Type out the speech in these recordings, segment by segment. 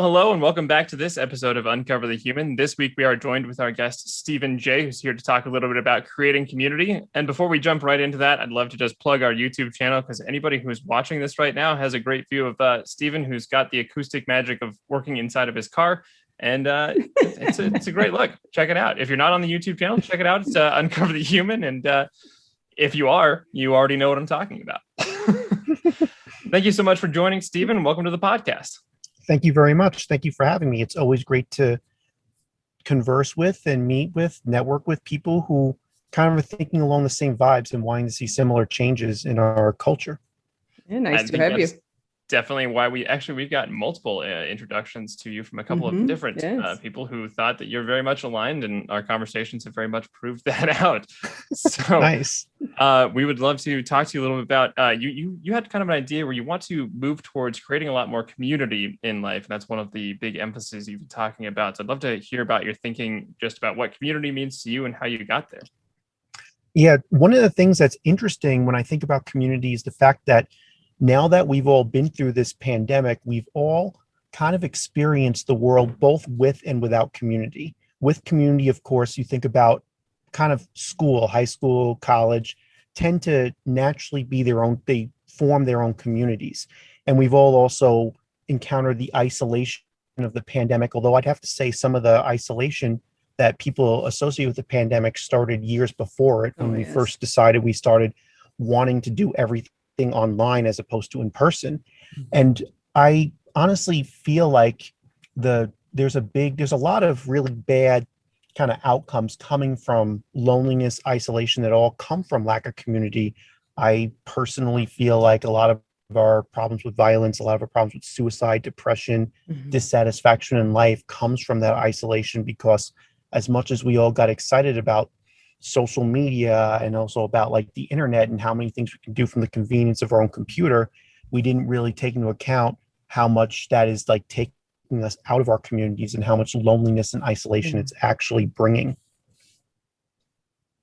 Hello and welcome back to this episode of Uncover the Human. This week we are joined with our guest Stephen Jaye, who's here to talk a little bit about creating community. And before we jump right into that, I'd love to just plug our YouTube channel because anybody who's watching this right now has a great view of Stephen, who's got the acoustic magic of working inside of his car. And it's a great look. Check it out. If you're not on the YouTube channel, check it out. It's Uncover the Human. And if you are, you already know what I'm talking about. Thank you so much for joining, Stephen. Welcome to the podcast. Thank you very much. Thank you for having me. It's always great to converse with and meet with, network with people who kind of are thinking along the same vibes and wanting to see similar changes in our culture. Yeah, nice to have you. Definitely why we've got multiple introductions to you from a couple of different people who thought that you're very much aligned, and our conversations have very much proved that out. So nice. We would love to talk to you a little bit about you had kind of an idea where you want to move towards creating a lot more community in life, and that's one of the big emphases you've been talking about. So I'd love to hear about your thinking just about what community means to you and how you got there. Yeah, one of the things that's interesting when I think about community is the fact that now that we've all been through this pandemic, we've all kind of experienced the world both with and without community. With community, of course, you think about kind of school, high school, college, tend to naturally be they form their own communities. And we've all also encountered the isolation of the pandemic, although I'd have to say some of the isolation that people associate with the pandemic started years before it. When we first decided, we started wanting to do everything online as opposed to in person. And I honestly feel like there's a lot of really bad kind of outcomes coming from loneliness, isolation that all come from lack of community. I personally feel like a lot of our problems with violence, a lot of our problems with suicide, depression, dissatisfaction in life comes from that isolation, because as much as we all got excited about social media and also about like the internet and how many things we can do from the convenience of our own computer, we didn't really take into account how much that is like taking us out of our communities and how much loneliness and isolation it's actually bringing.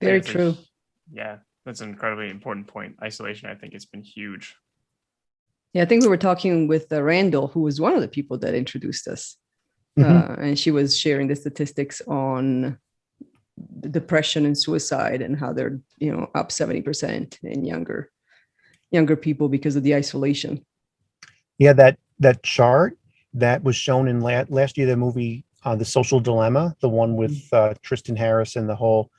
Very true. Yeah, that's an incredibly important point. Isolation, I think it's been huge. Yeah, I think we were talking with Randall, who was one of the people that introduced us. And she was sharing the statistics on depression and suicide and how they're up 70% in younger people because of the isolation. Yeah, that chart that was shown in last year, the movie The Social Dilemma, the one with Tristan Harris and the whole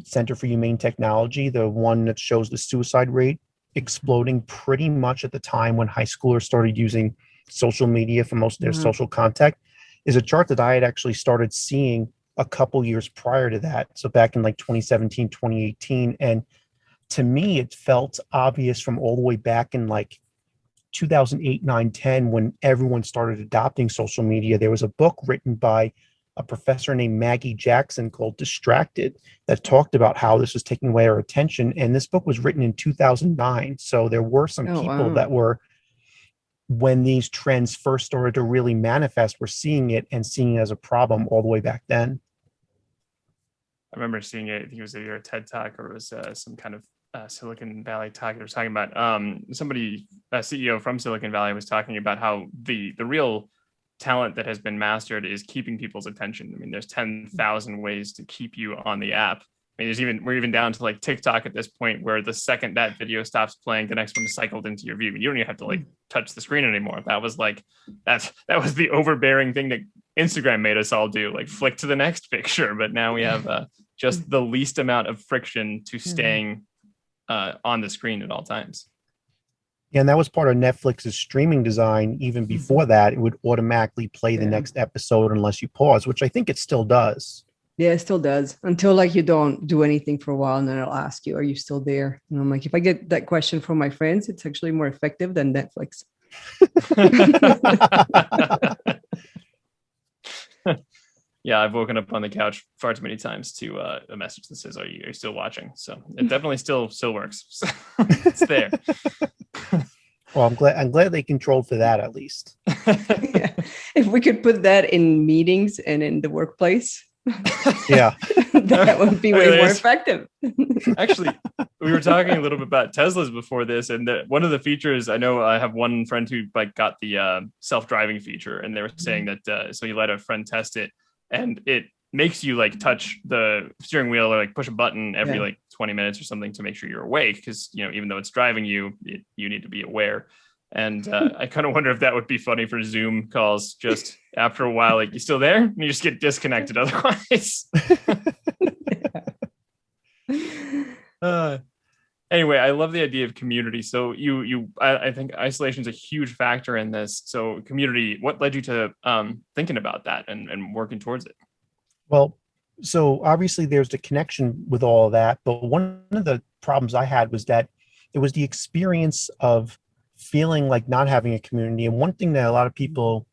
Center for Humane Technology, the one that shows the suicide rate exploding pretty much at the time when high schoolers started using social media for most of their social contact, is a chart that I had actually started seeing a couple years prior to that. So back in like 2017, 2018. And to me, it felt obvious from all the way back in like 2008, 9, 10, when everyone started adopting social media. There was a book written by a professor named Maggie Jackson called Distracted that talked about how this was taking away our attention. And this book was written in 2009. So there were some people that were, when these trends first started to really manifest, were seeing it and seeing it as a problem all the way back then. I remember seeing it. I think it was either a TED Talk or it was some kind of Silicon Valley talk. They were talking about a CEO from Silicon Valley was talking about how the real talent that has been mastered is keeping people's attention. I mean, there's 10,000 ways to keep you on the app. I mean, we're even down to like TikTok at this point, where the second that video stops playing, the next one is cycled into your view. You don't even have to like touch the screen anymore. That was the overbearing thing that Instagram made us all do, like flick to the next picture. But now we have just the least amount of friction to staying on the screen at all times. Yeah, and that was part of Netflix's streaming design. Even before that, it would automatically play the next episode unless you pause, which I think it still does. Yeah, it still does, until like you don't do anything for a while, and then it'll ask you, are you still there? And I'm like, if I get that question from my friends, it's actually more effective than Netflix. Yeah, I've woken up on the couch far too many times to a message that says, are you still watching? So it definitely still works. So it's there. Well, I'm glad they controlled for that, at least. Yeah. If we could put that in meetings and in the workplace, Yeah. That would be way more effective. Actually, we were talking a little bit about Teslas before this, and one of the features, I know I have one friend who like got the self-driving feature, and they were saying that so you let a friend test it, and it makes you like touch the steering wheel or like push a button every like 20 minutes or something to make sure you're awake, because even though it's driving you, you need to be aware. And I kind of wonder if that would be funny for Zoom calls. Just after a while, like, you still there? And you just get disconnected otherwise. Anyway, I love the idea of community. So I think isolation is a huge factor in this. So community, what led you to thinking about that and working towards it? Well, so obviously there's the connection with all of that, but one of the problems I had was that it was the experience of feeling like not having a community. And one thing that a lot of people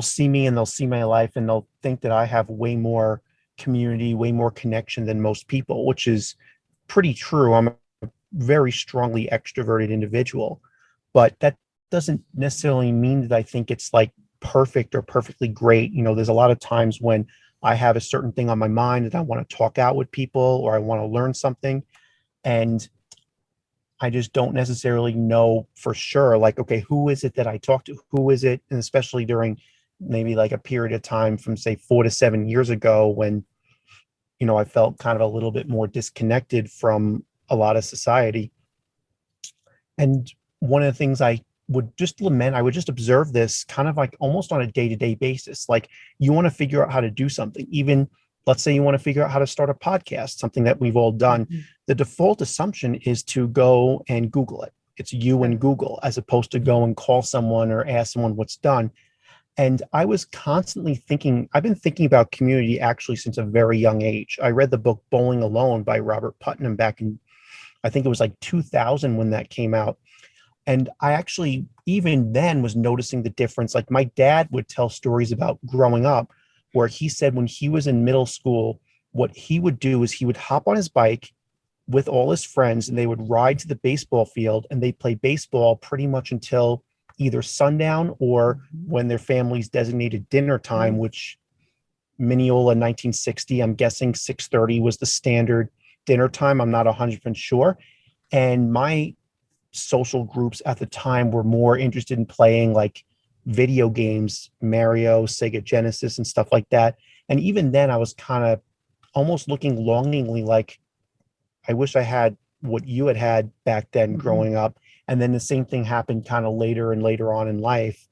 see me, and they'll see my life and they'll think that I have way more community, way more connection than most people, which is pretty true. I'm a very strongly extroverted individual, but that doesn't necessarily mean that I think it's like perfect or perfectly great. There's a lot of times when I have a certain thing on my mind and I want to talk out with people, or I want to learn something, and I just don't necessarily know for sure, like, okay, who is it that I talk to? Who is it? And especially during maybe like a period of time from say 4 to 7 years ago, when, I felt kind of a little bit more disconnected from a lot of society. And one of the things I would just lament, I would just observe this kind of like almost on a day-to-day basis. Like, you want to figure out how to do something, even let's say you want to figure out how to start a podcast, something that we've all done. Mm-hmm. The default assumption is to go and Google it. It's you and Google, as opposed to go and call someone or ask someone what's done. And I was constantly thinking, I've been thinking about community actually since a very young age. I read the book Bowling Alone by Robert Putnam back in, I think it was like 2000 when that came out. And I actually, even then, was noticing the difference. Like, my dad would tell stories about growing up where he said when he was in middle school, what he would do is he would hop on his bike with all his friends and they would ride to the baseball field, and they'd play baseball pretty much until either sundown or when their family's designated dinner time, which Mineola 1960, I'm guessing 6:30 was the standard dinner time. I'm not 100% sure. And my social groups at the time were more interested in playing like video games, Mario, Sega Genesis, and stuff like that. And even then, I was kind of almost looking longingly like, I wish I had what you had back then growing up. And then the same thing happened kind of later and later on in life,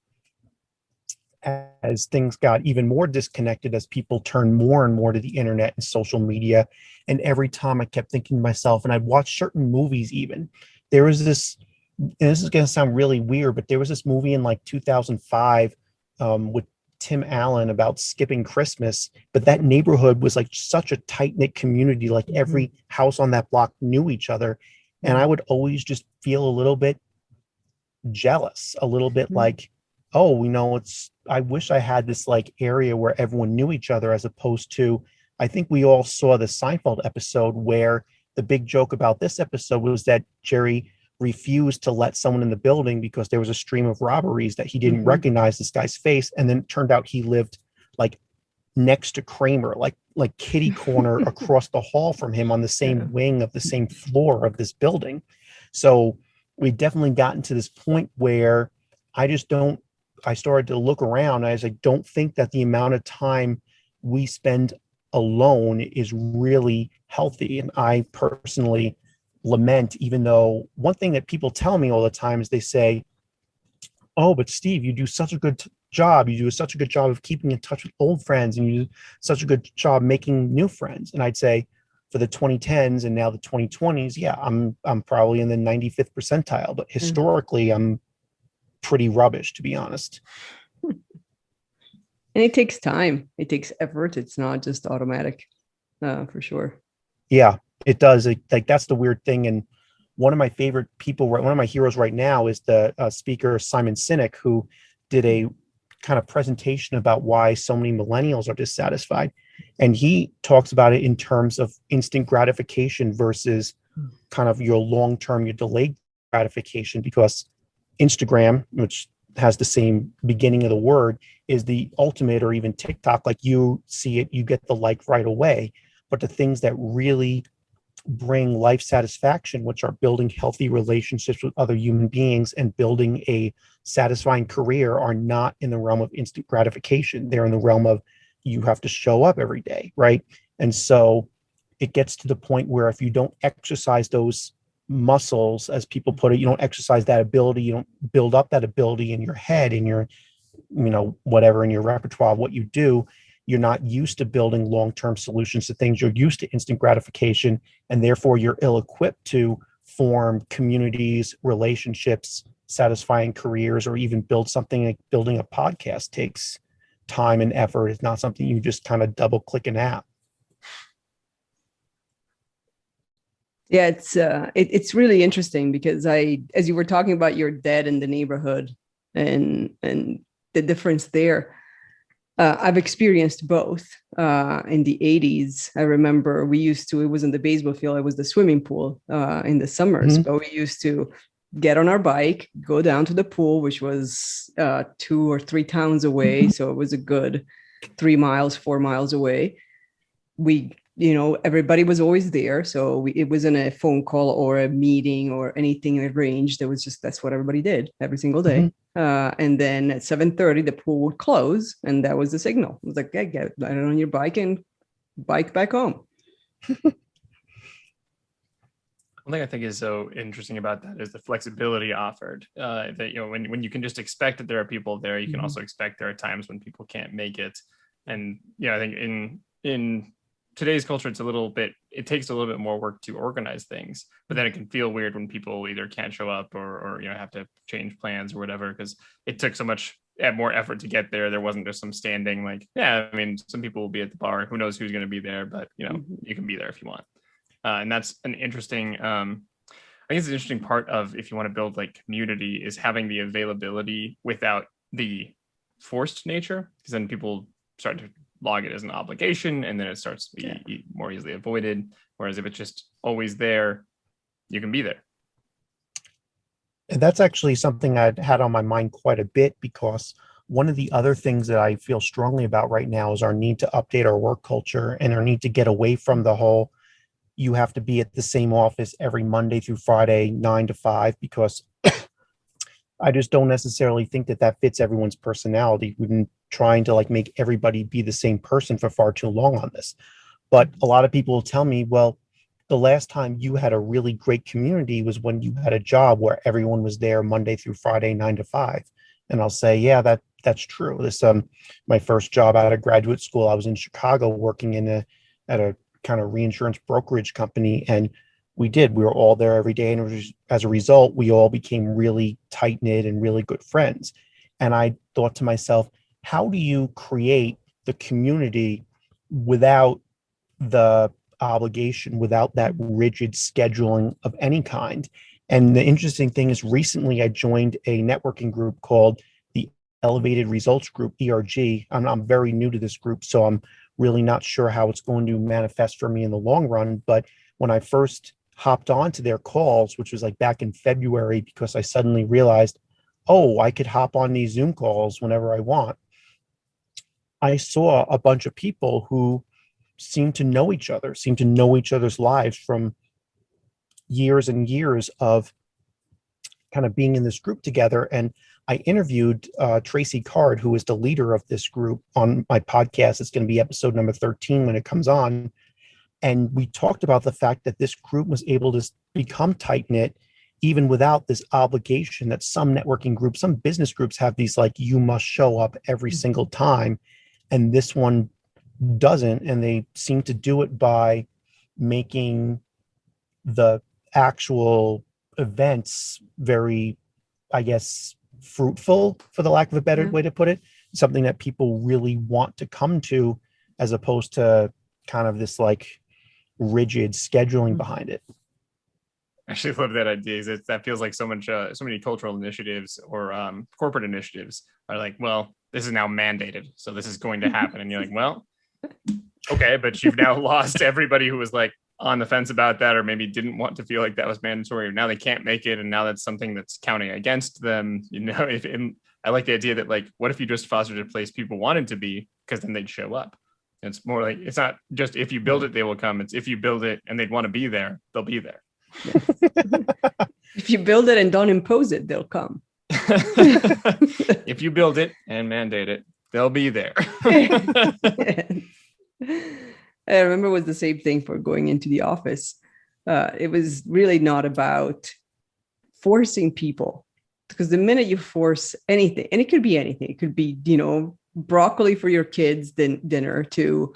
as things got even more disconnected, as people turned more and more to the internet and social media. And every time I kept thinking to myself, and I'd watch certain movies even, there was this, and this is going to sound really weird, but there was this movie in like 2005 with Tim Allen about skipping Christmas, but that neighborhood was like such a tight-knit community. Like, every house on that block knew each other. And I would always just feel a little bit jealous, a little bit like, oh, I wish I had this like area where everyone knew each other, as opposed to, I think we all saw the Seinfeld episode where the big joke about this episode was that Jerry refused to let someone in the building because there was a stream of robberies that he didn't recognize this guy's face. And then it turned out he lived like next to Kramer, like kitty corner across the hall from him on the same wing of the same floor of this building. So we definitely gotten to this point where I started to look around. I don't think that the amount of time we spend alone is really healthy. And I personally lament, even though one thing that people tell me all the time is they say, oh, but Steve, you do such a good job. You do such a good job of keeping in touch with old friends, and you do such a good job making new friends. And I'd say for the 2010s and now the 2020s, yeah, I'm probably in the 95th percentile, but historically I'm pretty rubbish, to be honest. And it takes time. It takes effort. It's not just automatic, for sure. Yeah, it does. Like, that's the weird thing. And one of my favorite people, one of my heroes right now, is the speaker Simon Sinek, who did a kind of presentation about why so many millennials are dissatisfied. And he talks about it in terms of instant gratification versus kind of your long-term, your delayed gratification, because Instagram, which has the same beginning of the word, is the ultimate, or even TikTok, like you see it, you get the like right away. But the things that really bring life satisfaction, which are building healthy relationships with other human beings and building a satisfying career, are not in the realm of instant gratification. They're in the realm of you have to show up every day, right? And so it gets to the point where if you don't exercise those muscles, as people put it, you don't exercise that ability, you don't build up that ability in your head, in your, whatever, in your repertoire of what you do, you're not used to building long-term solutions to things. You're used to instant gratification, and therefore you're ill-equipped to form communities, relationships, satisfying careers, or even build something. Like building a podcast takes time and effort. It's not something you just kind of double click an app. Yeah, it's really interesting because as you were talking about your dad in the neighborhood and the difference there, I've experienced both. In the 80s, I remember it wasn't the baseball field, it was the swimming pool in the summers, but we used to get on our bike, go down to the pool, which was 2 or 3 towns away. So it was a good 3 miles, 4 miles away. Everybody was always there. So it wasn't a phone call or a meeting or anything arranged. It was just, that's what everybody did every single day. And then at 7:30, the pool would close, and that was the signal. It was like, yeah, get on your bike and bike back home. One thing I think is so interesting about that is the flexibility offered. That when you can just expect that there are people there, you can also expect there are times when people can't make it. And I think in today's culture, it takes a little bit more work to organize things, but then it can feel weird when people either can't show up or have to change plans or whatever, because it took so much more effort to get there. There wasn't just some standing like, yeah, I mean, some people will be at the bar, who knows who's going to be there, but you can be there if you want. And that's an interesting, I think it's an interesting part of, if you want to build like community, is having the availability without the forced nature, because then people start to log it as an obligation, and then it starts to be more easily avoided. Whereas if it's just always there, you can be there. And that's actually something I'd had on my mind quite a bit, because one of the other things that I feel strongly about right now is our need to update our work culture and our need to get away from the whole, you have to be at the same office every Monday through Friday, 9 to 5, because I just don't necessarily think that fits everyone's personality. We've been trying to make everybody be the same person for far too long on this. But a lot of people will tell me, well, the last time you had a really great community was when you had a job where everyone was there Monday through Friday, 9 to 5. And I'll say, yeah, that's true. This my first job out of graduate school, I was in Chicago working at a kind of reinsurance brokerage company, and we were all there every day, and as a result, we all became really tight-knit and really good friends. And I thought to myself, how do you create the community without the obligation, without that rigid scheduling of any kind? And the interesting thing is, recently I joined a networking group called the Elevated Results Group, ERG. I'm very new to this group, so I'm really not sure how it's going to manifest for me in the long run. But when I first hopped on to their calls, which was back in February, because I suddenly realized, oh, I could hop on these Zoom calls whenever I want, I saw a bunch of people who seemed to know each other's lives from years and years of kind of being in this group together. And I interviewed Tracy Card, who is the leader of this group, on my podcast. It's going to be episode number 13 when it comes on. And we talked about the fact that this group was able to become tight-knit even without this obligation that some networking groups, some business groups have these you must show up every single time. And this one doesn't. And they seem to do it by making the actual events very, I guess, fruitful, for the lack of a better way to put it, something that people really want to come to, as opposed to kind of this rigid scheduling behind it. I actually love that idea. That feels like so many cultural initiatives or corporate initiatives are well, this is now mandated, so this is going to happen. And you're well, okay, but you've now lost everybody who was on the fence about that, or maybe didn't want to feel like that was mandatory, or now they can't make it, and now that's something that's counting against them. If I like the idea that like, what if you just fostered a place people wanted to be, because then they'd show up. It's more like, it's not just if you build it, they will come. It's if you build it and they'd want to be there, they'll be there. Yes. If you build it and don't impose it, they'll come. If you build it and mandate it, they'll be there. I remember it was the same thing for going into the office. It was really not about forcing people, because the minute you force anything, and it could be anything, it could be, broccoli for your kids' dinner, to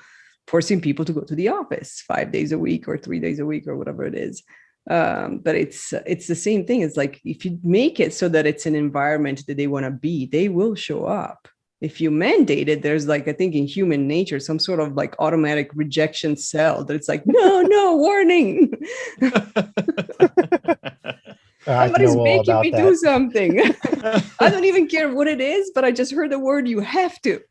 forcing people to go to the office 5 days a week or 3 days a week or whatever it is. But it's the same thing. It's like, if you make it so that it's an environment that they want to be, they will show up. If you mandate it, there's like, I think in human nature, some sort of like automatic rejection cell that it's like, no, warning. Somebody's making me do something. I don't even care what it is, but I just heard the word, you have to.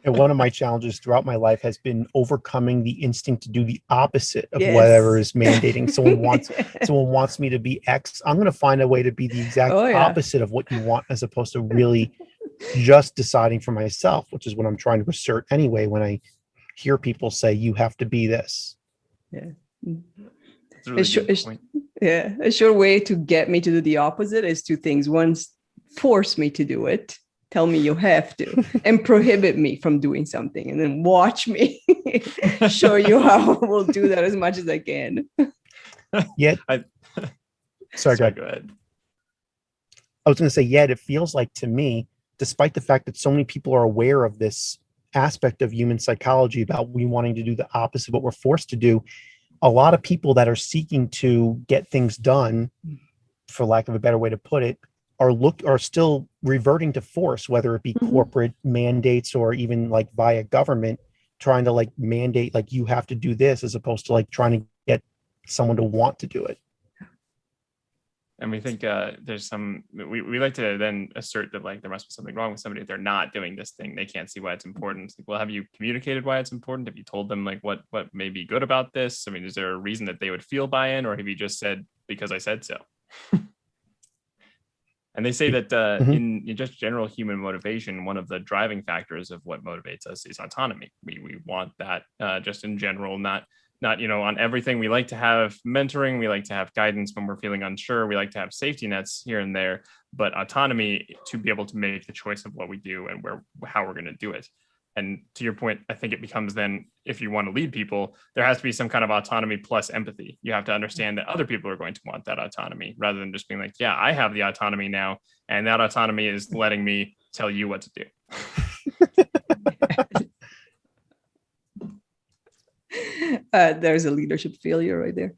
And one of my challenges throughout my life has been overcoming the instinct to do the opposite of whatever is mandating. Someone wants me to be X. I'm going to find a way to be the exact opposite of what you want, as opposed to really just deciding for myself, which is what I'm trying to assert anyway when I hear people say, you have to be this. Yeah. That's a really good point. A sure way to get me to do the opposite is two things. One, force me to do it. Tell me you have to, and prohibit me from doing something, and then watch me show you how I will do that as much as I can. Yet, sorry, go ahead. I was going to say, yet it feels like to me, despite the fact that so many people are aware of this aspect of human psychology about we wanting to do the opposite of what we're forced to do, a lot of people that are seeking to get things done, for lack of a better way to put it, are still reverting to force, whether it be corporate mandates or even like via government, trying to like mandate, like you have to do this, as opposed to like trying to get someone to want to do it. And we think there's we like to then assert that like there must be something wrong with somebody if they're not doing this thing. They can't see why it's important. It's like, well, have you communicated why it's important? Have you told them like what may be good about this? I mean, is there a reason that they would feel buy-in, or have you just said because I said so? And they say that in just general human motivation, one of the driving factors of what motivates us is autonomy. We want that just in general, not on everything. We like to have mentoring. We like to have guidance when we're feeling unsure. We like to have safety nets here and there, but autonomy to be able to make the choice of what we do and how we're going to do it. And to your point, I think it becomes then, if you want to lead people, there has to be some kind of autonomy plus empathy. You have to understand that other people are going to want that autonomy, rather than just being like, yeah, I have the autonomy now, and that autonomy is letting me tell you what to do. There's a leadership failure right there.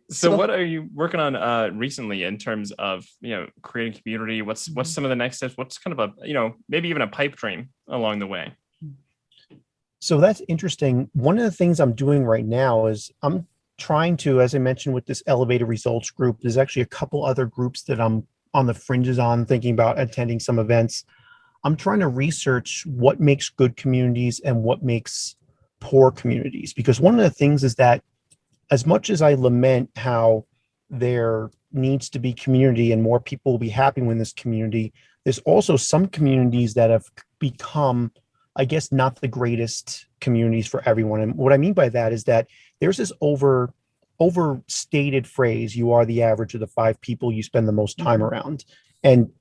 So what are you working on recently in terms of creating community? What's some of the next steps? What's kind of a maybe even a pipe dream along the way? So that's interesting. One of the things I'm doing right now is I'm trying to, as I mentioned with this elevated results group, there's actually a couple other groups that I'm on the fringes on, thinking about attending some events. I'm trying to research what makes good communities and what makes poor communities, because one of the things is that as much as I lament how there needs to be community and more people will be happy when this community, there's also some communities that have become, I guess, not the greatest communities for everyone. And what I mean by that is that there's this overstated phrase, you are the average of the 5 people you spend the most time around. And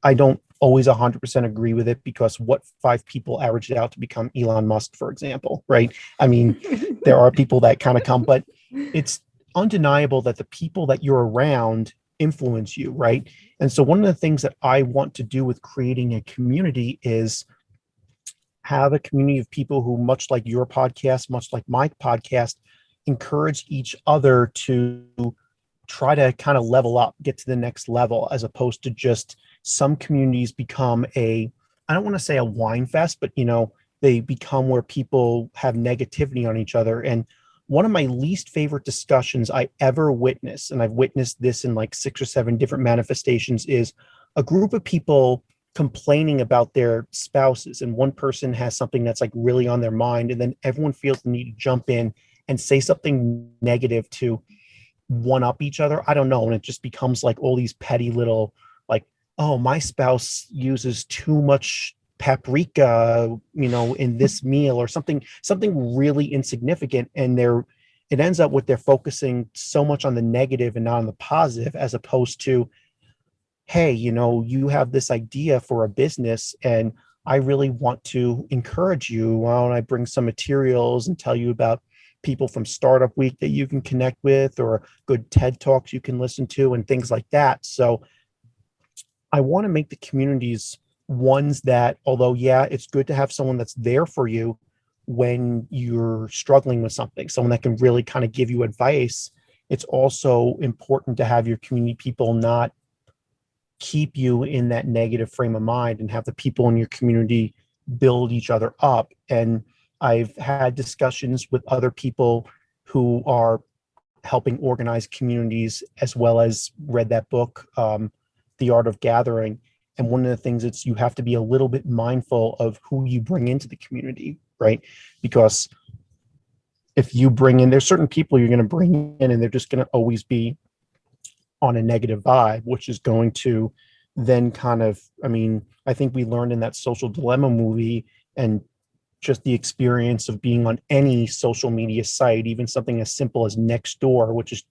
I don't always 100% agree with it, because what 5 people averaged out to become Elon Musk, for example, right? I mean, there are people that kind of come, but it's undeniable that the people that you're around influence you, right? And so one of the things that I want to do with creating a community is have a community of people who, much like your podcast, much like my podcast, encourage each other to try to kind of level up, get to the next level, as opposed to just some communities become I don't want to say a wine fest, but they become where people have negativity on each other. And one of my least favorite discussions I ever witnessed, and I've witnessed this in like 6 or 7 different manifestations, is a group of people complaining about their spouses, and one person has something that's like really on their mind, and then everyone feels the need to jump in and say something negative to one up each other. I don't know. And it just becomes like all these petty little, like, oh, my spouse uses too much paprika, in this meal, or something really insignificant. And it ends up with they're focusing so much on the negative and not on the positive, as opposed to, hey, you have this idea for a business and I really want to encourage you. Why don't I bring some materials and tell you about people from Startup Week that you can connect with, or good TED Talks you can listen to, and things like that. So I want to make the communities ones that, although, yeah, it's good to have someone that's there for you when you're struggling with something, someone that can really kind of give you advice. It's also important to have your community people not keep you in that negative frame of mind, and have the people in your community build each other up. And I've had discussions with other people who are helping organize communities, as well as read that book, The Art of Gathering. And one of the things is you have to be a little bit mindful of who you bring into the community, right? Because if you bring in, there's certain people you're going to bring in and they're just going to always be on a negative vibe, which is going to then kind of, I think we learned in that Social Dilemma movie, and just the experience of being on any social media site, even something as simple as Nextdoor, which is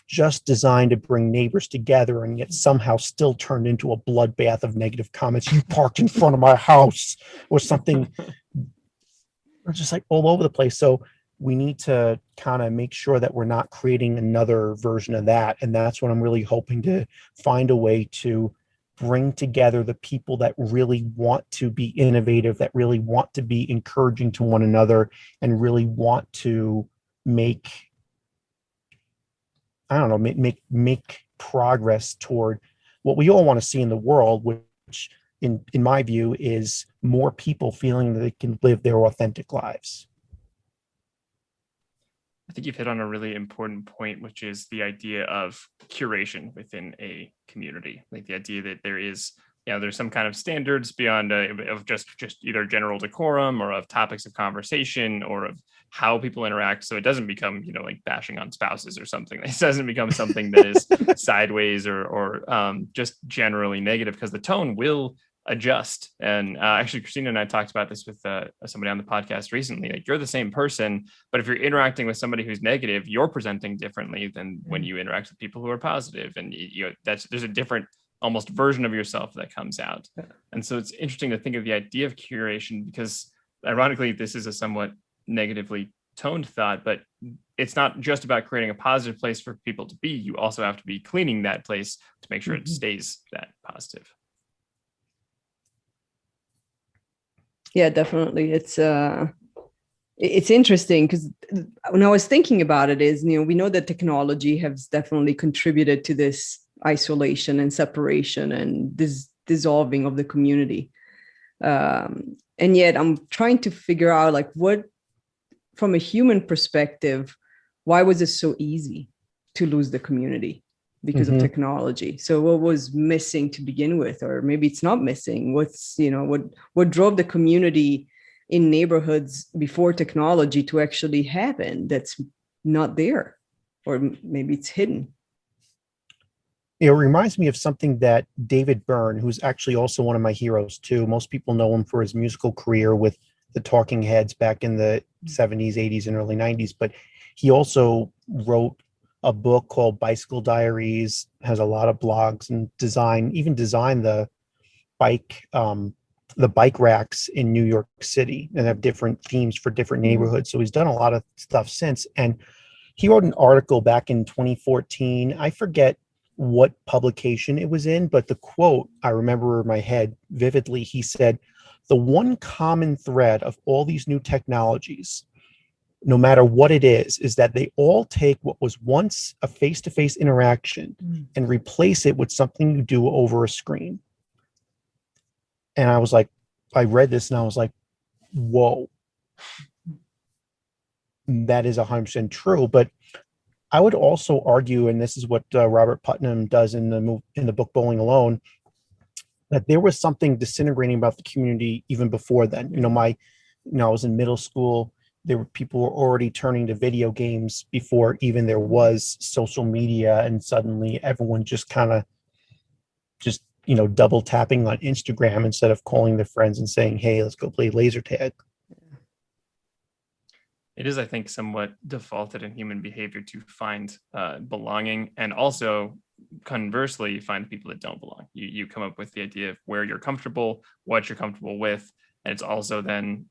just designed to bring neighbors together, and yet somehow still turned into a bloodbath of negative comments. You parked in front of my house, or something. We're just like all over the place. So we need to kind of make sure that we're not creating another version of that. And that's what I'm really hoping to find a way to bring together the people that really want to be innovative, that really want to be encouraging to one another, and really want to make, I don't know, make progress toward what we all want to see in the world, which in my view is more people feeling that they can live their authentic lives. I think you've hit on a really important point, which is the idea of curation within a community. Like the idea that there is, there's some kind of standards beyond of just either general decorum, or of topics of conversation, or of how people interact. So it doesn't become, like bashing on spouses or something. It doesn't become something that is sideways or just generally negative, because the tone will adjust. And actually, Christina and I talked about this with somebody on the podcast recently. Like, you're the same person, but if you're interacting with somebody who's negative, you're presenting differently than when you interact with people who are positive. And there's a different almost version of yourself that comes out. And so it's interesting to think of the idea of curation, because ironically, this is a somewhat negatively toned thought, but it's not just about creating a positive place for people to be. You also have to be cleaning that place to make sure it stays that positive. Yeah, definitely. It's interesting, because when I was thinking about it is, we know that technology has definitely contributed to this isolation and separation and this dissolving of the community. And yet I'm trying to figure out, like, what, from a human perspective, why was it so easy to lose the community because of technology? So what was missing to begin with? Or maybe it's not missing. What drove the community in neighborhoods before technology to actually happen that's not there? Or maybe it's hidden. It reminds me of something that David Byrne, who's actually also one of my heroes too. Most people know him for his musical career with the Talking Heads back in the 70s, 80s, and early 90s. But he also wrote a book called Bicycle Diaries, has a lot of blogs, and designed the bike racks in New York City, and have different themes for different neighborhoods. So he's done a lot of stuff since. And he wrote an article back in 2014. I forget what publication it was in, but the quote I remember in my head vividly. He said, "The one common thread of all these new technologies, no matter what it is that they all take what was once a face-to-face interaction and replace it with something you do over a screen." And I was like, I read this and I was like, whoa, that is 100% true. But I would also argue, and this is what Robert Putnam does in the book Bowling Alone, that there was something disintegrating about the community even before then. I was in middle school. there were people were already turning to video games before even there was social media, and suddenly everyone just kind of just double tapping on Instagram instead of calling their friends and saying, hey, let's go play laser tag. It is, I think, somewhat defaulted in human behavior to find belonging, and also conversely find people that don't belong. You come up with the idea of where you're comfortable, what you're comfortable with, and it's also then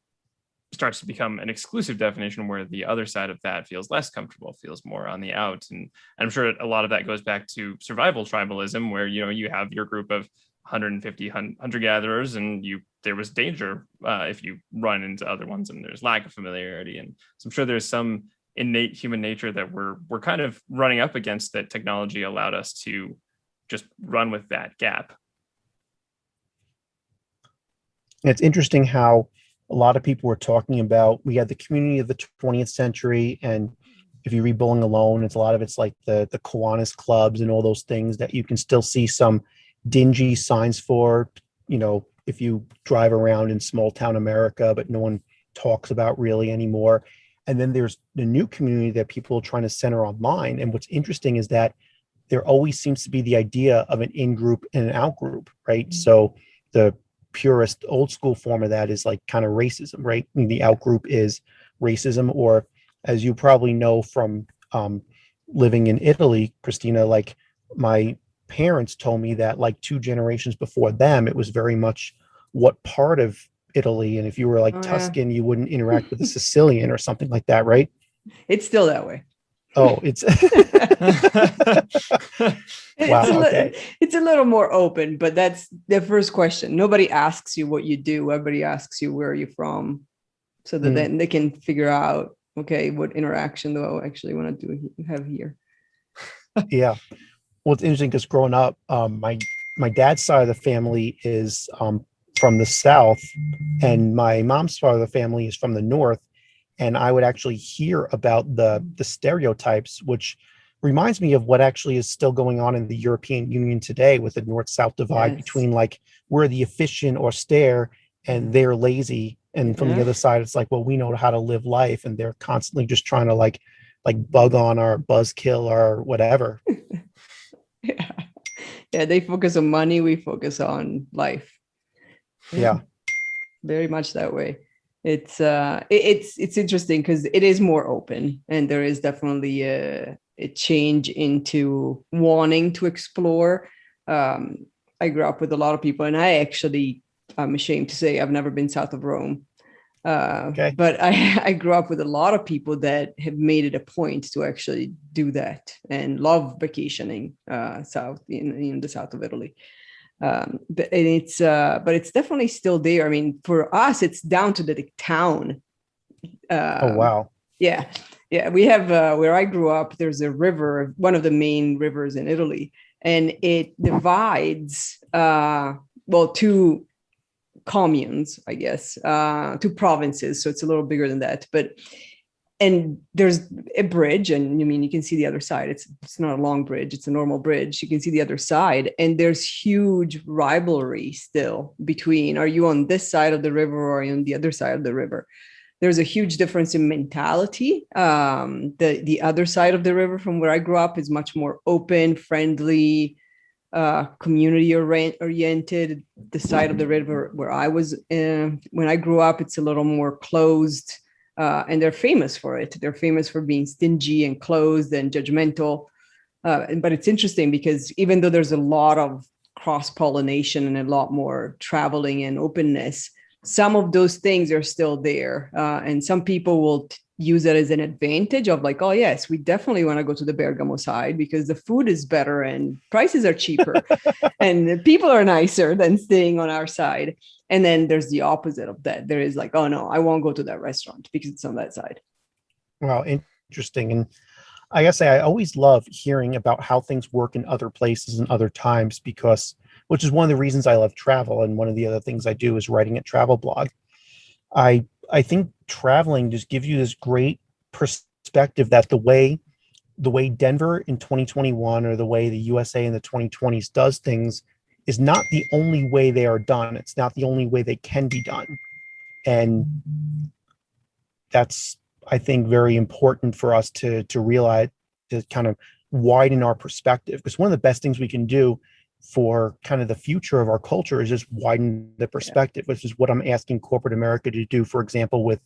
starts to become an exclusive definition where the other side of that feels less comfortable, feels more on the out. And I'm sure a lot of that goes back to survival tribalism, where you have your group of 150 hunter-gatherers, and there was danger if you run into other ones, and there's lack of familiarity. And so I'm sure there's some innate human nature that we're kind of running up against, that technology allowed us to just run with that gap. And it's interesting how a lot of people were talking about, we had the community of the 20th century, and if you read Bowling Alone, a lot of it's like the Kiwanis clubs and all those things that you can still see some dingy signs for, if you drive around in small town America, but no one talks about really anymore. And then there's the new community that people are trying to center online. And what's interesting is that there always seems to be the idea of an in-group and an out-group, right? Mm-hmm. So the purest old school form of that is like kind of racism, right? I mean, the out-group is racism, or as you probably know from living in Italy, Christina, like my parents told me that like 2 generations before them, it was very much what part of Italy. And if you were like Tuscan, you wouldn't interact with a Sicilian or something like that, right? It's still that way. Oh, it's wow. Okay. It's a little more open, but that's the first question. Nobody asks you what you do. Everybody asks you, where are you from? So that then they can figure out, okay, what interaction do I actually want to have here? Yeah. Well, it's interesting because growing up, my dad's side of the family is from the South, and my mom's side of the family is from the North. And I would actually hear about the stereotypes, which reminds me of what actually is still going on in the European Union today, with the North-South divide between like we're the efficient, austere, and they're lazy. And from the other side, it's like, well, we know how to live life, and they're constantly just trying to like bug on our buzzkill or whatever. Yeah, they focus on money, we focus on life. Yeah, very much that way. It's interesting because it is more open, and there is definitely a change into wanting to explore. I grew up with a lot of people, and I'm ashamed to say I've never been south of Rome. But I grew up with a lot of people that have made it a point to actually do that and love vacationing south in the south of Italy. But it's definitely still there. I mean, for us, it's down to the town. Oh wow! Yeah. We have where I grew up. There's a river, one of the main rivers in Italy, and it divides 2 communes, I guess, 2 provinces. So it's a little bigger than that, and there's a bridge, and I mean, you can see the other side. It's not a long bridge, it's a normal bridge. You can see the other side, and there's huge rivalry still between, are you on this side of the river or are you on the other side of the river? There's a huge difference in mentality. The other side of the river from where I grew up is much more open, friendly, community oriented. The side of the river where I was when I grew up, it's a little more closed. And they're famous for it. They're famous for being stingy and closed and judgmental. But it's interesting because even though there's a lot of cross-pollination and a lot more traveling and openness, some of those things are still there. And some people will use it as an advantage of like, oh, yes, we definitely want to go to the Bergamo side because the food is better and prices are cheaper and the people are nicer than staying on our side. And then there's the opposite of that. There is like, oh, no, I won't go to that restaurant because it's on that side. Wow, interesting. And I gotta say, I always love hearing about how things work in other places and other times, which is one of the reasons I love travel. And one of the other things I do is writing a travel blog. I think traveling just gives you this great perspective that the way Denver in 2021 or the way the USA in the 2020s does things is not the only way they are done. It's not the only way they can be done. And that's I think, very important for us to realize, to kind of widen our perspective. Because one of the best things we can do for kind of the future of our culture is just widen the perspective, which is what I'm asking corporate America to do, for example, with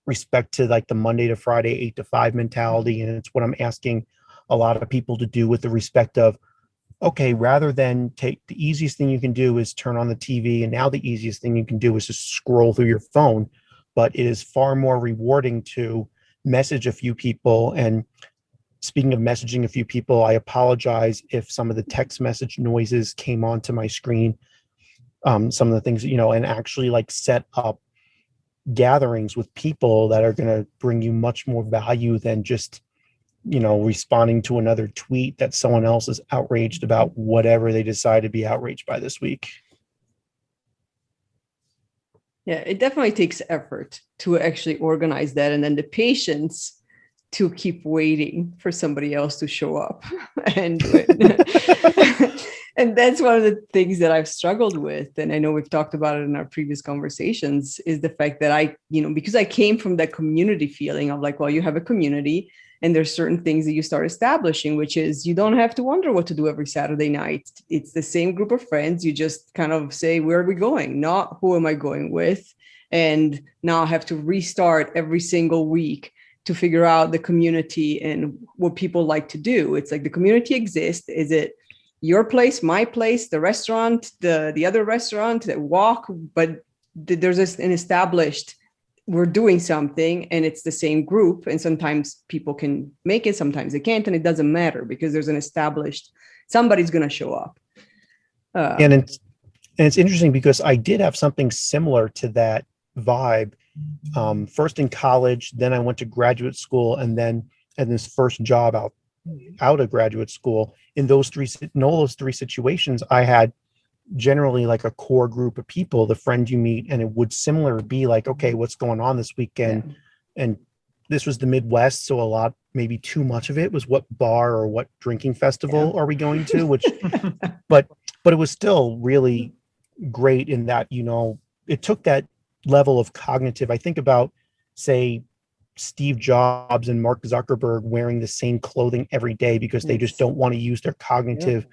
respect to like the Monday to Friday 8 to 5 mentality. And it's what I'm asking a lot of people to do with the respect of, okay, rather than take, the easiest thing you can do is turn on the TV, and now the easiest thing you can do is just scroll through your phone. But it is far more rewarding to message a few people. And speaking of messaging a few people, I apologize if some of the text message noises came onto my screen. Some of the things, and actually like set up gatherings with people that are going to bring you much more value than just, responding to another tweet that someone else is outraged about whatever they decide to be outraged by this week. Yeah, it definitely takes effort to actually organize that, and then the patience to keep waiting for somebody else to show up and do it. And that's one of the things that I've struggled with. And I know we've talked about it in our previous conversations, is the fact that I, because I came from that community feeling of like, well, you have a community and there's certain things that you start establishing, which is you don't have to wonder what to do every Saturday night. It's the same group of friends. You just kind of say, where are we going? Not who am I going with? And now I have to restart every single week to figure out the community and what people like to do. It's like the community exists. Is it your place, my place, the restaurant, the other restaurant, that walk? But there's an established, we're doing something, and it's the same group. And sometimes people can make it, sometimes they can't. And it doesn't matter because there's an established, somebody's going to show up. And it's interesting because I did have something similar to that vibe. First in college, then I went to graduate school, and then and this first job out of graduate school. In all those three situations, I had generally like a core group of people, the friend you meet, and it would similar be like, okay, what's going on this weekend? Yeah. And this was the Midwest, so a lot, maybe too much of it was what bar or what drinking festival are we going to, which but it was still really great in that, it took that level of cognitive. I think about, say, Steve Jobs and Mark Zuckerberg wearing the same clothing every day because they just don't want to use their cognitive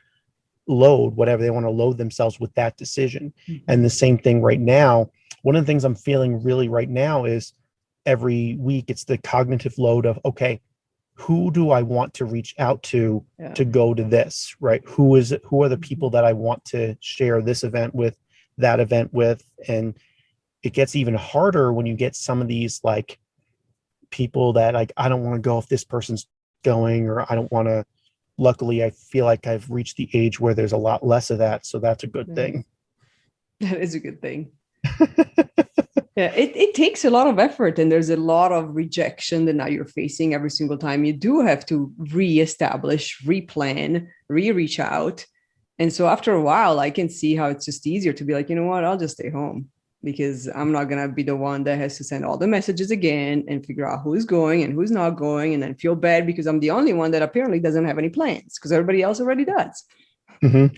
load, whatever they want to load themselves with that decision. And the same thing right now. One of the things I'm feeling really right now is every week it's the cognitive load of, okay, who do I want to reach out to go to this, right? Who are the people that I want to share this event with, that event with? And it gets even harder when you get some of these like people that like, I don't want to go if this person's going, or I don't want to. Luckily, I feel like I've reached the age where there's a lot less of that. So that's a good thing. That is a good thing. Yeah, it takes a lot of effort, and there's a lot of rejection that now you're facing every single time. You do have to reestablish, replan, reach out. And so after a while, I can see how it's just easier to be like, you know what, I'll just stay home, because I'm not going to be the one that has to send all the messages again and figure out who's going and who's not going, and then feel bad because I'm the only one that apparently doesn't have any plans because everybody else already does. Mm-hmm.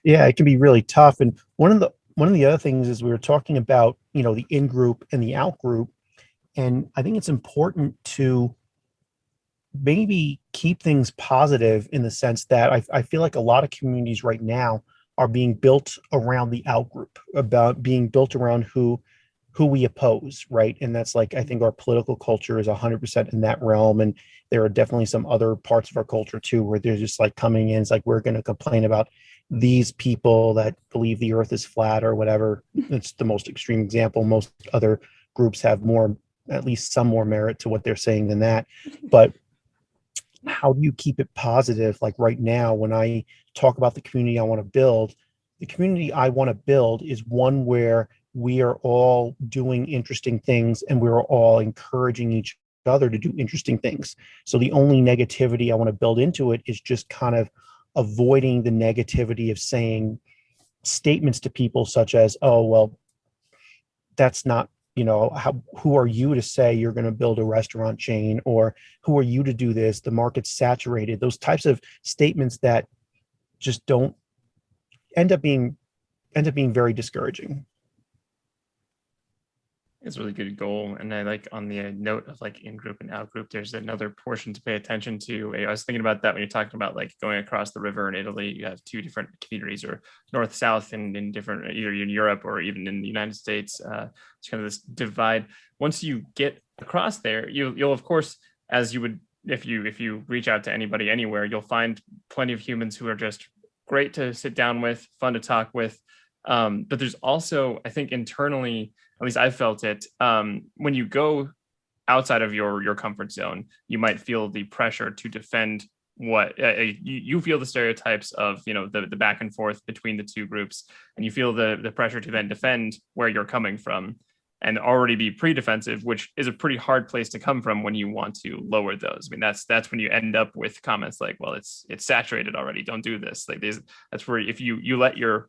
Yeah, it can be really tough. And one of the other things is we were talking about, the in-group and the out-group. And I think it's important to maybe keep things positive in the sense that I feel like a lot of communities right now are being built around the out-group, about being built around who we oppose, right? And that's like, I think our political culture is 100% in that realm. And there are definitely some other parts of our culture too, where they're just like coming in, it's like, we're going to complain about these people that believe the earth is flat or whatever. It's the most extreme example. Most other groups have more, at least some more merit to what they're saying than that. But how do you keep it positive? Like right now, when I talk about the community I want to build, the community I want to build is one where we are all doing interesting things and we're all encouraging each other to do interesting things. So the only negativity I want to build into it is just kind of avoiding the negativity of saying statements to people such as, oh, well, that's not, who are you to say you're going to build a restaurant chain, or who are you to do this? The market's saturated. Those types of statements that just don't end up being very discouraging. It's a really good goal. And I like on the note of like in group and out group, there's another portion to pay attention to. I was thinking about that when you're talking about like going across the river in Italy, you have two different communities or north, south, and in different, either in Europe or even in the United States. It's kind of this divide. Once you get across there, you'll of course, as you would, if you reach out to anybody anywhere, you'll find plenty of humans who are just great to sit down with, fun to talk with. But there's also, I think internally, at least I felt it, when you go outside of your comfort zone, you might feel the pressure to defend what you feel the stereotypes of, the back and forth between the two groups, and you feel the pressure to then defend where you're coming from and already be pre-defensive, which is a pretty hard place to come from when you want to lower those. I mean, that's when you end up with comments like, well, it's saturated already, don't do this. Like that's where if you let your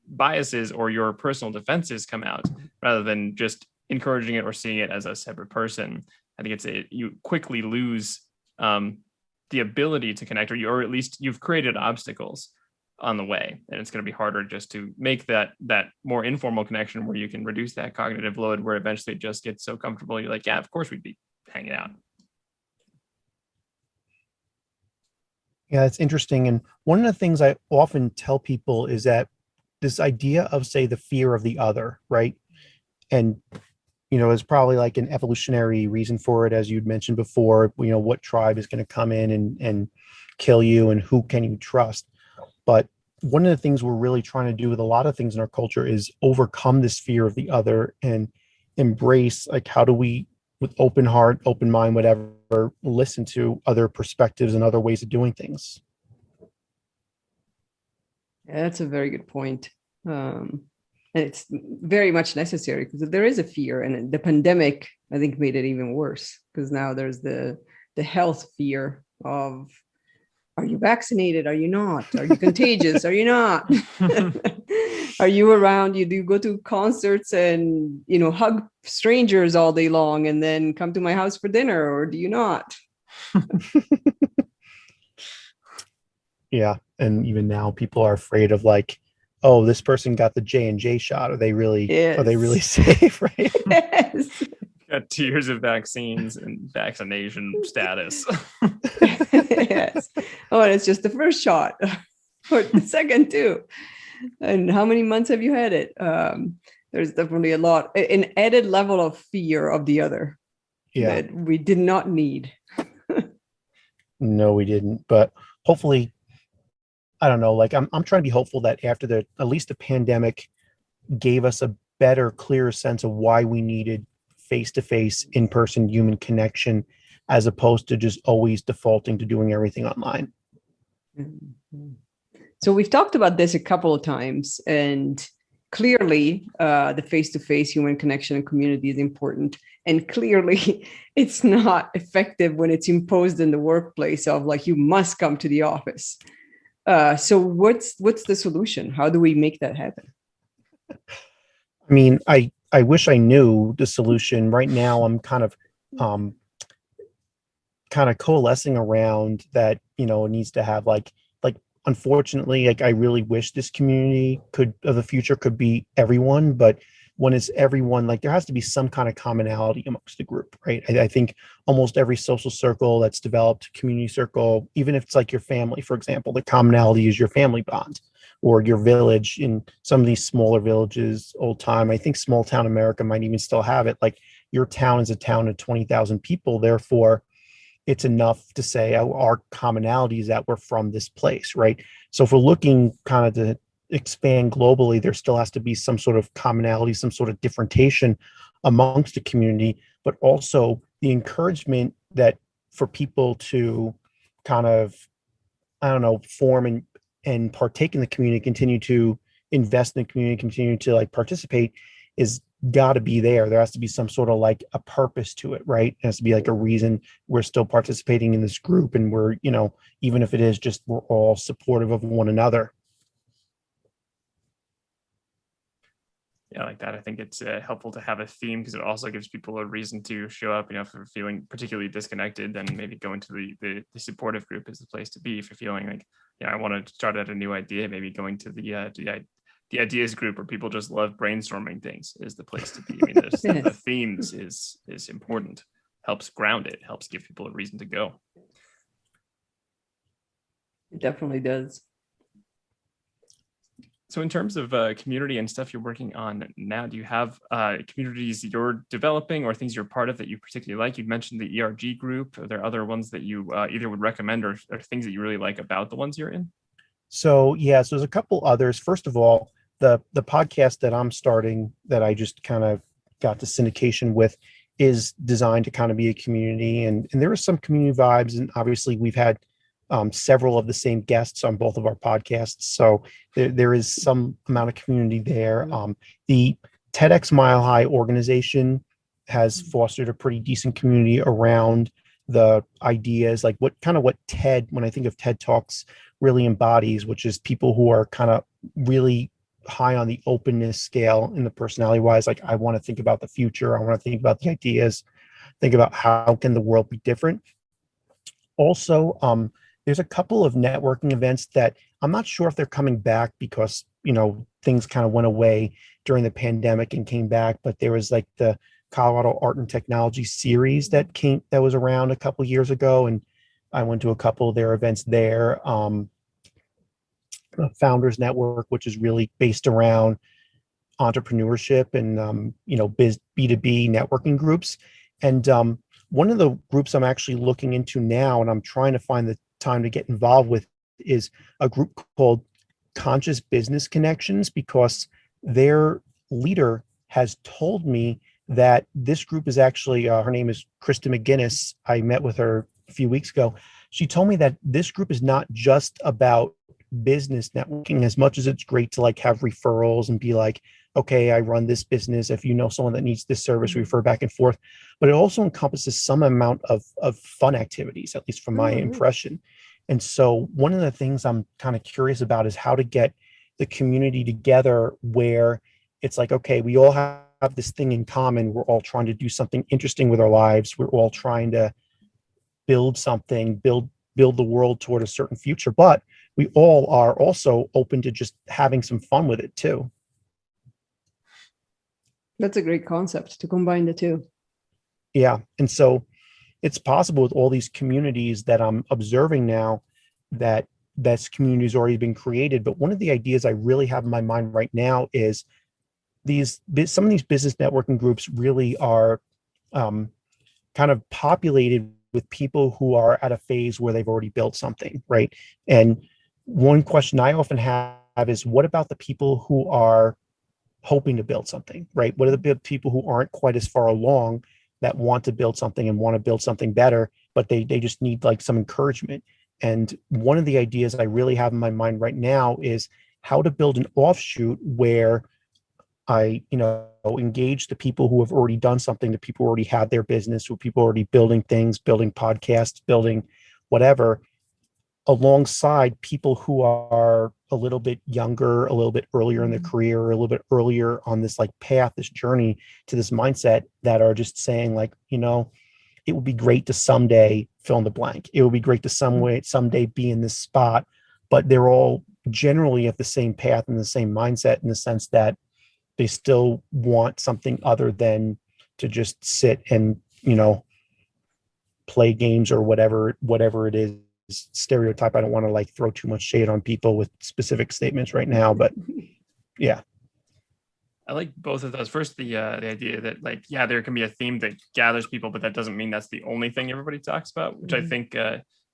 biases or your personal defenses come out rather than just encouraging it or seeing it as a separate person, I think you quickly lose the ability to connect, or at least you've created obstacles on the way, and it's going to be harder just to make that more informal connection where you can reduce that cognitive load, where eventually it just gets so comfortable you're like, yeah, of course we'd be hanging out. Yeah, it's interesting. And one of the things I often tell people is that this idea of, say, the fear of the other, right? And, is probably like an evolutionary reason for it, as you'd mentioned before, what tribe is going to come in and kill you and who can you trust? But one of the things we're really trying to do with a lot of things in our culture is overcome this fear of the other and embrace, like, how do we, with open heart, open mind, whatever, listen to other perspectives and other ways of doing things. Yeah, that's a very good point. And it's very much necessary because there is a fear, and the pandemic, I think, made it even worse because now there's the health fear of, are you vaccinated? Are you not? Are you contagious? Are you not? Are you around? Do you go to concerts and, hug strangers all day long and then come to my house for dinner, or do you not? Yeah. And even now people are afraid of, like, oh, this person got the J&J shot. Are they really safe? Right. Yes. Got 2 years of vaccines and vaccination status. Yes. Oh, and it's just the first shot or the second too. And how many months have you had it? There's definitely an added level of fear of the other that we did not need. No, we didn't. But hopefully, I don't know, like I'm trying to be hopeful that after at least the pandemic gave us a better, clearer sense of why we needed face-to-face, in-person human connection, as opposed to just always defaulting to doing everything online. So we've talked about this a couple of times, and clearly the face-to-face human connection and community is important. And clearly it's not effective when it's imposed in the workplace of, like, you must come to the office. So what's the solution? How do we make that happen? I mean, I wish I knew the solution. Right now, I'm kind of coalescing around that, it needs to have like, unfortunately, like, I really wish this community of the future could be everyone, but when it's everyone, like, there has to be some kind of commonality amongst the group, right? I think almost every social circle that's developed, community circle, even if it's like your family, for example, the commonality is your family bond, or your village. In some of these smaller villages, old time, I think small town America might even still have it. Like, your town is a town of 20,000 people. Therefore, it's enough to say our commonality is that we're from this place, right? So if we're looking kind of to expand globally, there still has to be some sort of commonality, some sort of differentiation amongst the community, but also the encouragement that for people to kind of, I don't know, form and partake in the community, continue to invest in the community, continue to, like, participate, is got to be there. There has to be some sort of, like, a purpose to it, right? It has to be like a reason we're still participating in this group, and we're, even if it is just we're all supportive of one another. Yeah, like that. I think it's helpful to have a theme because it also gives people a reason to show up. If you're feeling particularly disconnected, then maybe going to the supportive group is the place to be. If you're feeling like, I want to start at a new idea, maybe going to the the ideas group where people just love brainstorming things is the place to be. I mean, the themes is important, helps ground it, helps give people a reason to go. It definitely does. So in terms of community and stuff you're working on now, do you have communities you're developing or things you're part of that you particularly like? You mentioned the ERG group. Are there other ones that you either would recommend or things that you really like about the ones you're in? So yeah, so there's a couple others. First of all, the podcast that I'm starting that I just kind of got to syndication with is designed to kind of be a community, and there are some community vibes, and obviously we've had several of the same guests on both of our podcasts, so there is some amount of community there. The TEDx Mile High organization has fostered a pretty decent community around the ideas, like what TED, when I think of TED Talks, really embodies, which is people who are kind of really high on the openness scale in the personality wise. Like, I want to think about the future. I want to think about the ideas, think about how can the world be different. Also, there's a couple of networking events that I'm not sure if they're coming back because, things kind of went away during the pandemic and came back, but there was like the Colorado Art and Technology series that was around a couple of years ago, and I went to a couple of their events there. Founders Network, which is really based around entrepreneurship and B2B networking groups. And one of the groups I'm actually looking into now, and I'm trying to find the time to get involved with, is a group called Conscious Business Connections, because their leader has told me that this group is actually, her name is Krista McGinnis. I met with her a few weeks ago. She told me that this group is not just about business networking as much as it's great to like have referrals and be like, okay, I run this business. If you know someone that needs this service, we refer back and forth. But it also encompasses some amount of fun activities, at least from my impression. And so one of the things I'm kind of curious about is how to get the community together where it's like, okay, we all have this thing in common. We're all trying to do something interesting with our lives. We're all trying to build something, build the world toward a certain future, but we all are also open to just having some fun with it too. That's a great concept to combine the two. Yeah. And so it's possible with all these communities that I'm observing now that this community has already been created. But one of the ideas I really have in my mind right now is some of these business networking groups really are kind of populated with people who are at a phase where they've already built something, right? And one question I often have is, what about the people who are hoping to build something, right? What are the people who aren't quite as far along that want to build something and want to build something better, but they just need like some encouragement? And one of the ideas I really have in my mind right now is how to build an offshoot where I, engage the people who have already done something, the people who already have their business, who people already building things, building podcasts, building whatever, alongside people who are a little bit younger, a little bit earlier in their career, or a little bit earlier on this like path, this journey to this mindset, that are just saying like, it would be great to someday fill in the blank. It would be great to someday be in this spot, but they're all generally at the same path and the same mindset, in the sense that they still want something other than to just sit and, play games or whatever it is. Stereotype. I don't want to like throw too much shade on people with specific statements right now, but yeah. I like both of those. First, the idea that like, yeah, there can be a theme that gathers people, but that doesn't mean that's the only thing everybody talks about, which I think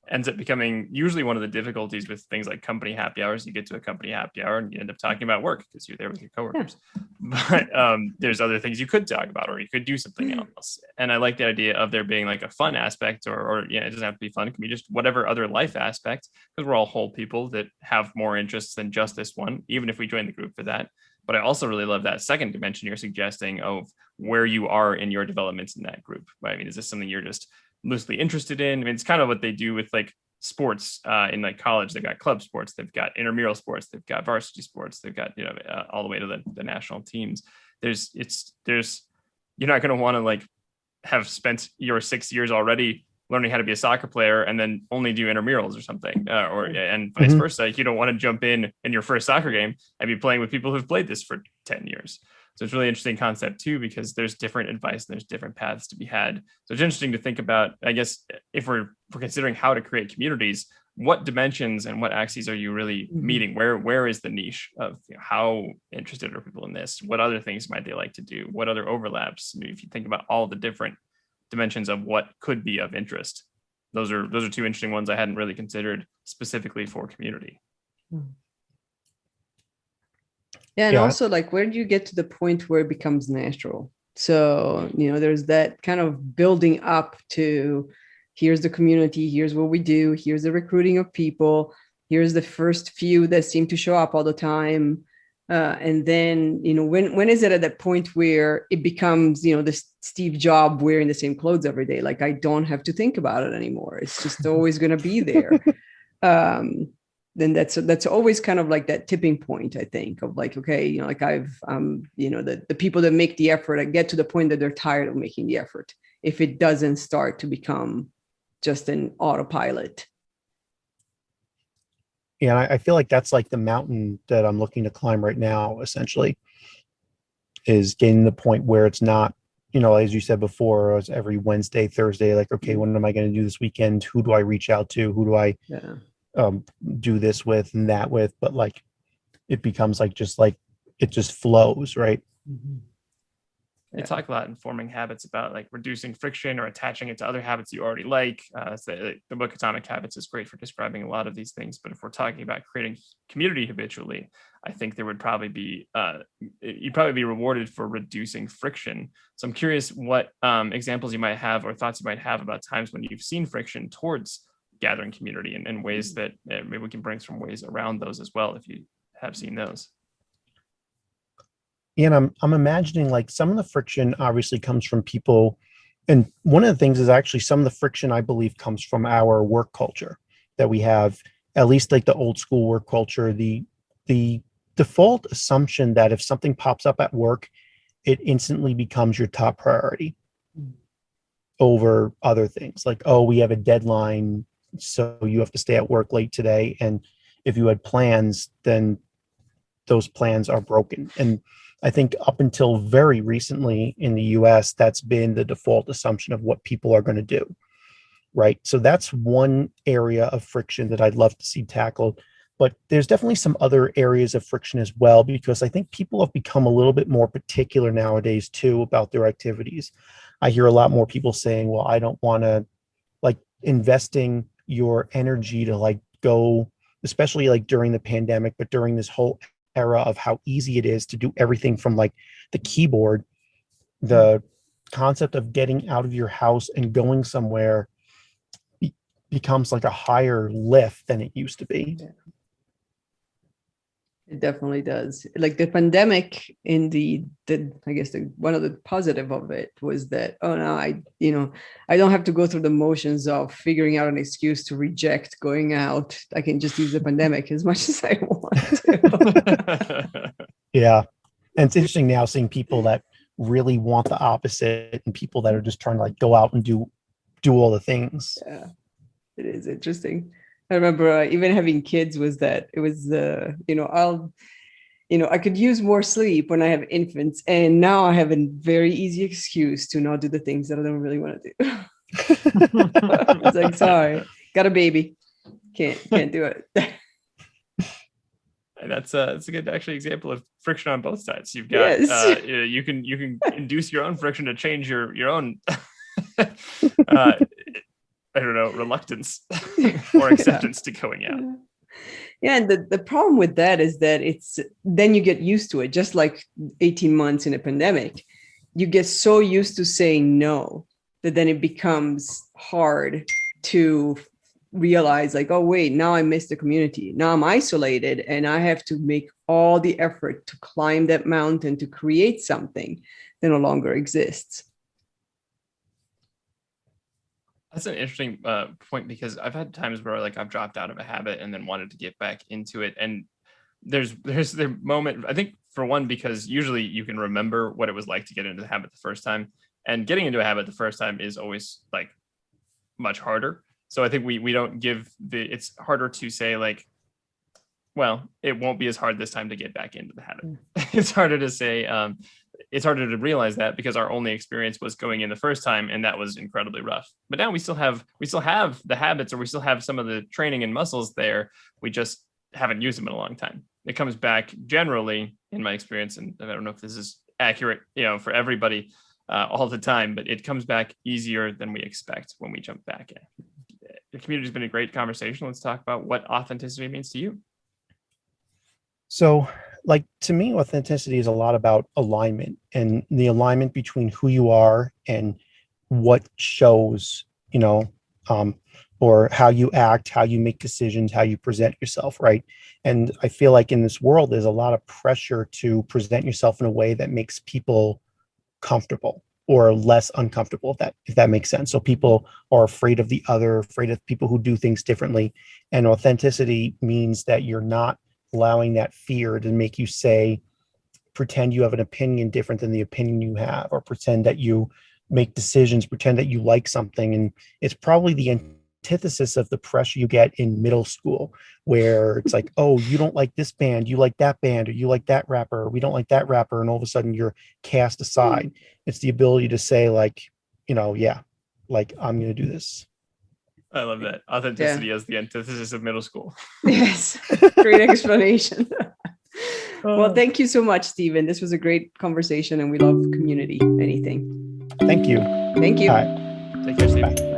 ends up becoming usually one of the difficulties with things like company happy hours. You get to a company happy hour and you end up talking about work because you're there with your coworkers. Yeah. But there's other things you could talk about, or you could do something else. And I like the idea of there being like a fun aspect, or it doesn't have to be fun. It can be just whatever other life aspect, because we're all whole people that have more interests than just this one, even if we join the group for that. But I also really love that second dimension you're suggesting of where you are in your developments in that group. Right? I mean, is this something you're just loosely interested in? I mean, it's kind of what they do with like sports in like college. They've got club sports, they've got intramural sports, they've got varsity sports, they've got all the way to the national teams. You're not going to want to like have spent your 6 years already learning how to be a soccer player and then only do intramurals or something, and vice versa. You don't want to jump in your first soccer game and be playing with people who've played this for 10 years. So it's a really interesting concept too, because there's different advice and there's different paths to be had. So it's interesting to think about, I guess, if we're considering how to create communities, what dimensions and what axes are you really meeting? Where is the niche of, how interested are people in this? What other things might they like to do? What other overlaps? If you think about all the different dimensions of what could be of interest, those are two interesting ones I hadn't really considered specifically for community. Yeah, and also, like, where do you get to the point where it becomes natural? So, there's that kind of building up to, here's the community, here's what we do, here's the recruiting of people, here's the first few that seem to show up all the time. And then, when is it at that point where it becomes, the Steve Jobs wearing the same clothes every day? Like, I don't have to think about it anymore. It's just always going to be there. Then that's always kind of like that tipping point, I think, of like, okay, like the people that make the effort, I get to the point that they're tired of making the effort if it doesn't start to become just an autopilot. Yeah, I feel like that's like the mountain that I'm looking to climb right now, essentially, is getting to the point where it's not, as you said before, it was every Wednesday, Thursday, like, okay, what am I going to do this weekend? Who do I reach out to? Who do I do this with and that with? But like, it becomes like, it just flows, right? They talk a lot in forming habits about like reducing friction or attaching it to other habits you already like. So the book Atomic Habits is great for describing a lot of these things. But if we're talking about creating community habitually, I think there would probably be, you'd probably be rewarded for reducing friction. So I'm curious what examples you might have or thoughts you might have about times when you've seen friction towards gathering community and ways that maybe we can bring some ways around those as well, if you have seen those. And I'm imagining like some of the friction obviously comes from people. And one of the things is actually some of the friction, I believe, comes from our work culture that we have, at least like the old school work culture, the default assumption that if something pops up at work, it instantly becomes your top priority over other things. Like, oh, we have a deadline, so you have to stay at work late today. And if you had plans, then those plans are broken. And I think up until very recently in the US, that's been the default assumption of what people are going to do, right? So that's one area of friction that I'd love to see tackled. But there's definitely some other areas of friction as well, because I think people have become a little bit more particular nowadays too about their activities. I hear a lot more people saying, well, I don't want to, like, investing your energy to like go, especially like during the pandemic, but during this whole era of how easy it is to do everything from like the keyboard, the concept of getting out of your house and going somewhere becomes like a higher lift than it used to be. It definitely does. Like the pandemic, in I guess one of the positive of it was that, oh no, I don't have to go through the motions of figuring out an excuse to reject going out. I can just use the pandemic as much as I want to. Yeah. And it's interesting now seeing people that really want the opposite and people that are just trying to like go out and do all the things. Yeah, it is interesting. I remember even having kids was that it was, I could use more sleep when I have infants. And now I have a very easy excuse to not do the things that I don't really want to do. It's like, sorry, got a baby. Can't do it. And that's a good actually example of friction on both sides. You've got, yes. You can induce your own friction to change your own, I don't know, reluctance or acceptance to going out. Yeah, and the problem with that is that then you get used to it, just like 18 months in a pandemic. You get so used to saying no that then it becomes hard to realize like, oh, wait, now I miss the community. Now I'm isolated and I have to make all the effort to climb that mountain to create something that no longer exists. That's an interesting point, because I've had times where like I've dropped out of a habit and then wanted to get back into it. And there's the moment, I think, for one, because usually you can remember what it was like to get into the habit the first time, and getting into a habit the first time is always like much harder. So I think we don't give it's harder to say like, well, it won't be as hard this time to get back into the habit. It's harder to say, it's harder to realize that because our only experience was going in the first time, and that was incredibly rough. But now we still have the habits, or we still have some of the training and muscles there. We just haven't used them in a long time. It comes back generally, in my experience, and I don't know if this is accurate, for everybody all the time, but it comes back easier than we expect when we jump back in. The community's been a great conversation. Let's talk about what authenticity means to you. So, like, to me, authenticity is a lot about alignment, and the alignment between who you are and what shows, or how you act, how you make decisions, how you present yourself, right? And I feel like in this world, there's a lot of pressure to present yourself in a way that makes people comfortable or less uncomfortable, if that makes sense. So people are afraid of the other, afraid of people who do things differently. And authenticity means that you're not allowing that fear to make you pretend you have an opinion different than the opinion you have, or pretend that you make decisions, pretend that you like something. And it's probably the antithesis of the pressure you get in middle school, where it's like, oh, you don't like this band, you like that band, or you like that rapper, or we don't like that rapper. And all of a sudden you're cast aside. It's the ability to say like, yeah, like I'm going to do this. I love that. Authenticity as the antithesis of middle school. Yes. Great explanation. Well, thank you so much, Stephen. This was a great conversation, and we love community. Anything. Thank you. Thank you. All right. Take care, Stephen. Bye.